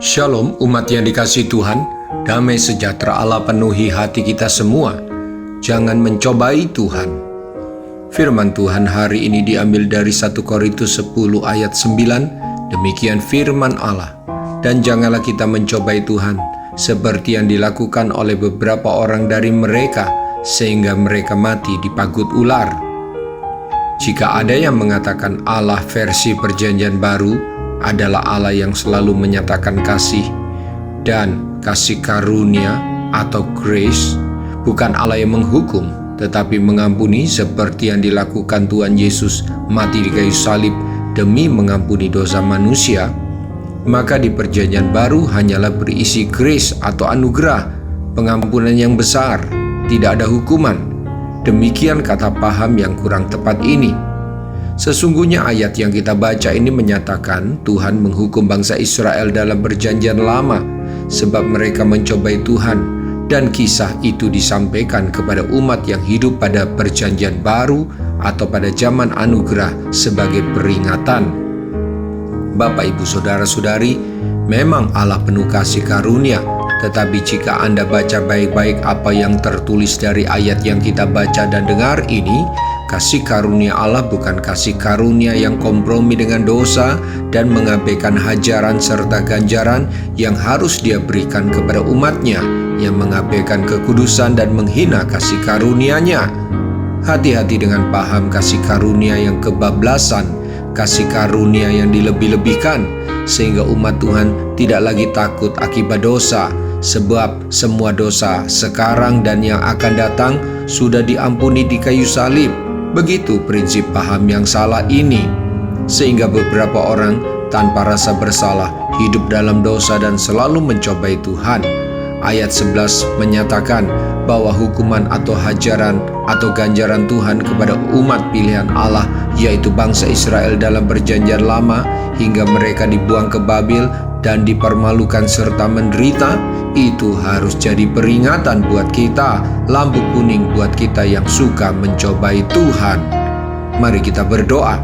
Shalom umat yang dikasihi Tuhan, damai sejahtera Allah penuhi hati kita semua. Jangan mencobai Tuhan. Firman Tuhan hari ini diambil dari 1 Korintus 10 ayat 9. Demikian firman Allah. Dan janganlah kita mencobai Tuhan, seperti yang dilakukan oleh beberapa orang dari mereka, sehingga mereka mati dipagut ular. Jika ada yang mengatakan Allah versi perjanjian baru adalah Allah yang selalu menyatakan kasih dan kasih karunia atau grace, bukan Allah yang menghukum tetapi mengampuni, seperti yang dilakukan Tuhan Yesus mati di kayu salib demi mengampuni dosa manusia, maka di perjanjian baru hanyalah berisi grace atau anugerah, pengampunan yang besar, tidak ada hukuman. Demikian kata paham yang kurang tepat ini. Sesungguhnya ayat yang kita baca ini menyatakan Tuhan menghukum bangsa Israel dalam perjanjian lama sebab mereka mencobai Tuhan, dan kisah itu disampaikan kepada umat yang hidup pada perjanjian baru atau pada zaman anugerah sebagai peringatan. Bapak, Ibu, Saudara-saudari, memang Allah penuh kasih karunia, tetapi jika Anda baca baik-baik apa yang tertulis dari ayat yang kita baca dan dengar ini, kasih karunia Allah bukan kasih karunia yang kompromi dengan dosa dan mengabaikan hajaran serta ganjaran yang harus Dia berikan kepada umatnya, yang mengabaikan kekudusan dan menghina kasih karunia-Nya. Hati-hati dengan paham kasih karunia yang kebablasan, kasih karunia yang dilebih-lebihkan, sehingga umat Tuhan tidak lagi takut akibat dosa, sebab semua dosa sekarang dan yang akan datang sudah diampuni di kayu salib. Begitu prinsip paham yang salah ini, sehingga beberapa orang tanpa rasa bersalah hidup dalam dosa dan selalu mencobai Tuhan. Ayat 11 menyatakan bahwa hukuman atau hajaran atau ganjaran Tuhan kepada umat pilihan Allah, yaitu bangsa Israel dalam perjanjian lama hingga mereka dibuang ke Babil dan dipermalukan serta menderita, itu harus jadi peringatan buat kita, lampu kuning buat kita yang suka mencobai Tuhan. Mari kita berdoa.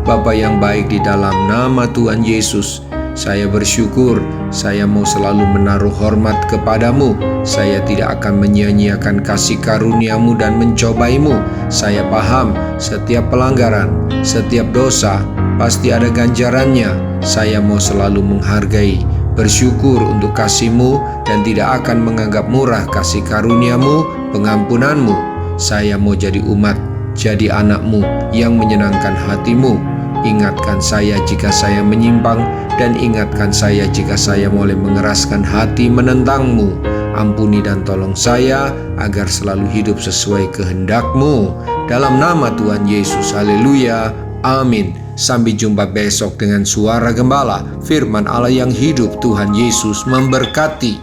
Bapa yang baik, di dalam nama Tuhan Yesus, saya bersyukur, saya mau selalu menaruh hormat kepadamu. Saya tidak akan menyia-nyiakan kasih karunia-Mu dan mencobaimu. Saya paham setiap pelanggaran, setiap dosa pasti ada ganjarannya. Saya mau selalu menghargai, bersyukur untuk kasih-Mu, dan tidak akan menganggap murah kasih karunia-Mu, pengampunan-Mu. Saya mau jadi umat, jadi anak-Mu yang menyenangkan hati-Mu. Ingatkan saya jika saya menyimpang, dan ingatkan saya jika saya mulai mengeraskan hati menentang-Mu. Ampuni dan tolong saya agar selalu hidup sesuai kehendak-Mu. Dalam nama Tuhan Yesus, haleluya, amin. Sampai jumpa besok dengan suara gembala, firman Allah yang hidup. Tuhan Yesus memberkati.